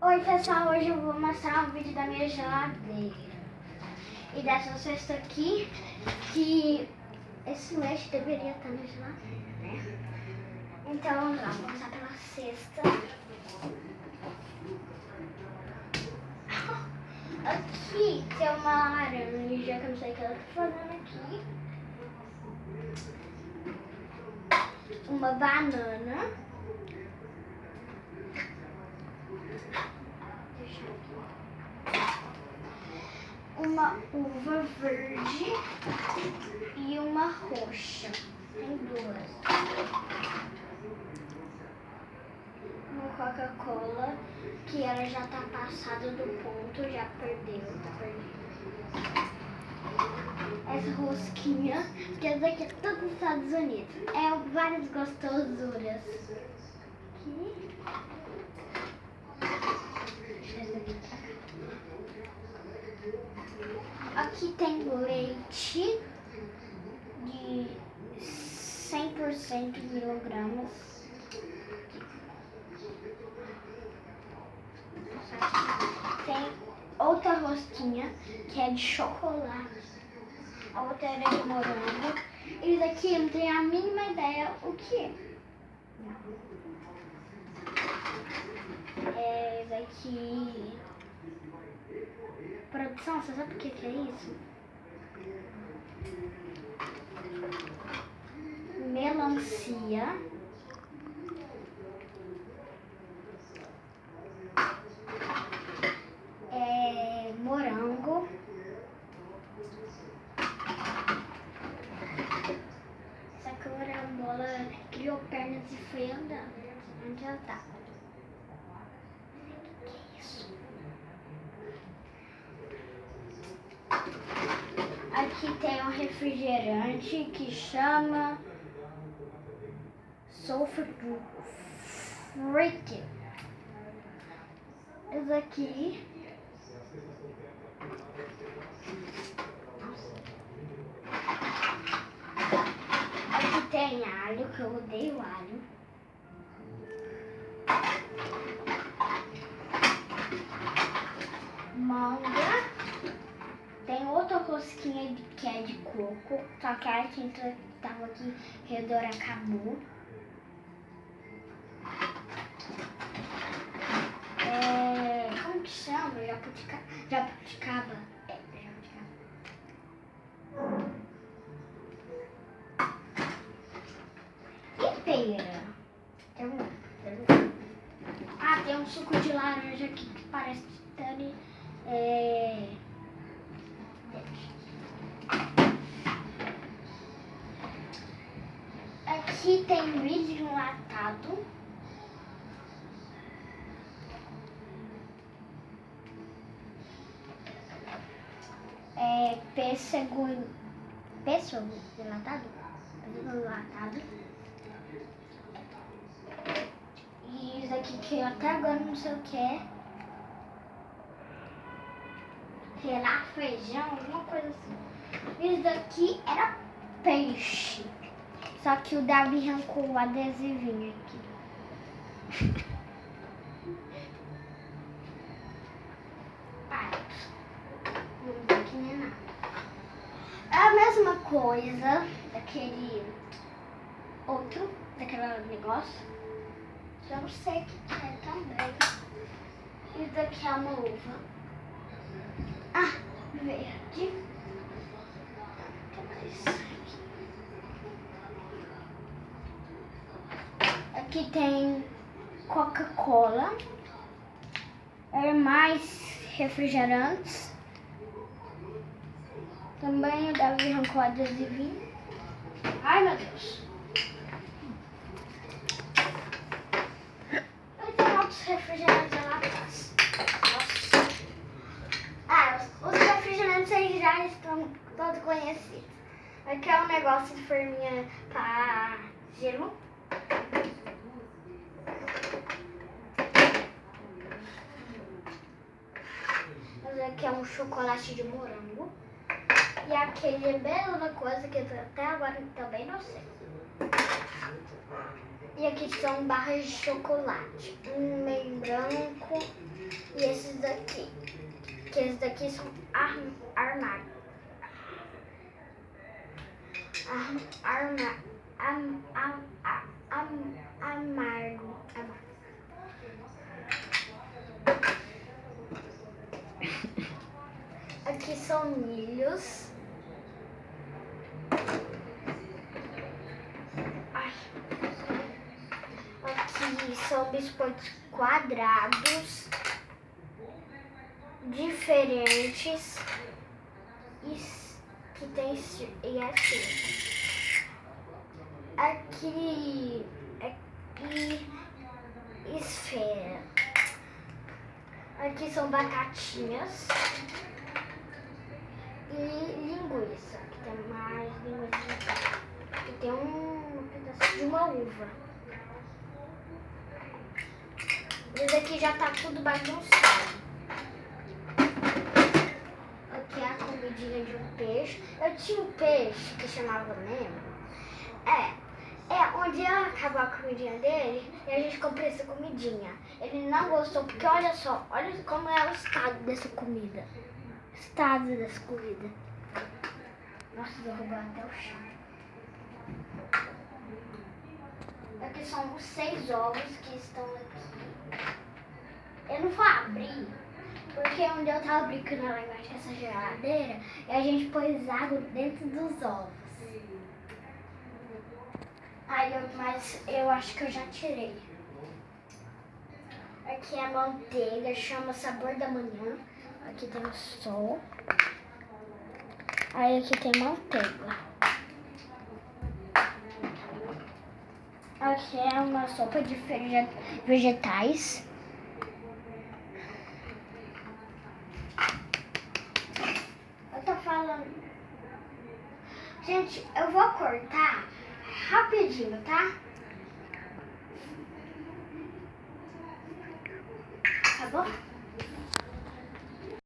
Oi pessoal, hoje eu vou mostrar um vídeo da minha geladeira e dessa cesta aqui, que esse lanche deveria estar na geladeira, né? Então vamos lá, vou começar pela cesta. Aqui tem uma laranja, que eu não sei o que ela tá fazendo aqui. Uma banana. Uma uva verde e uma roxa. Tem duas. Uma Coca-Cola, que ela já tá passada do ponto, já perdeu, tá perdendo. Essa rosquinha, que essa daqui é toda dos Estados Unidos. É várias gostosuras. Aqui. Aqui tem leite de 100% miligramas. Tem outra rosquinha que é de chocolate. A outra é de morango. Isso aqui eu não tenho a mínima ideia o que é. É isso aqui. Produção, você sabe o que é isso? Melancia. Morango. Essa carambola criou pernas e foi andando. Onde ela tá? O que é isso? Aqui tem um refrigerante que chama Sophia Talarico. Esse aqui tem alho, que eu odeio alho. Manga. Tem outra rosquinha que é de coco, só que a tinta que tava aqui redor acabou. Como que chama? Jabuticaba. E pera? Tem um suco de laranja aqui que parece titânio. Aqui tem vidro enlatado. Pêssego enlatado. E isso aqui que eu até agora não sei o que é. Sei lá, feijão, alguma coisa assim. Isso daqui era peixe. Só que o Davi arrancou o adesivinho aqui. Aqui não é nada. É a mesma coisa daquele outro, daquele negócio. Eu não sei o que é também. Isso daqui é uma uva. Verde. Aqui tem Coca-Cola. Mais refrigerantes. Também o Davi arrancou adesivinho. Ai, meu Deus. Tem outros refrigerantes lá atrás. Os refrigerantes aí já estão todos conhecidos. Aqui é um negócio de forminha para gelo. Aqui é um chocolate de morango. E aquele é bela coisa que eu até agora também não sei. E aqui são barras de chocolate. Um meio branco E esses daqui. Que esses daqui são armários. Amargo. Aqui são milhos. Aqui são biscoitos quadrados, diferentes, que tem e assim. Aqui esfera. Aqui são batatinhas e linguiça. Aqui tem mais linguiça. Aqui tem um pedaço de uma uva. Esse aqui já tá tudo bagunçado. Aqui é a comidinha de um peixe. Eu tinha um peixe que chamava Nemo. Um dia acabou a comidinha dele e a gente comprou essa comidinha. Ele não gostou porque olha só, olha como é o estado dessa comida. Nossa, derrubou até o chão. Aqui são os 6 ovos que estão aqui. Eu não vou abrir, porque um dia eu tava brincando lá embaixo com essa geladeira e a gente pôs água dentro dos ovos. Mas eu acho que eu já tirei. Aqui é a manteiga, chama Sabor da Manhã. Aqui tem o sol. Aí aqui tem manteiga. Aqui é uma sopa de vegetais. Eu tô falando. Gente, eu vou cortar rapidinho, tá? Tá bom?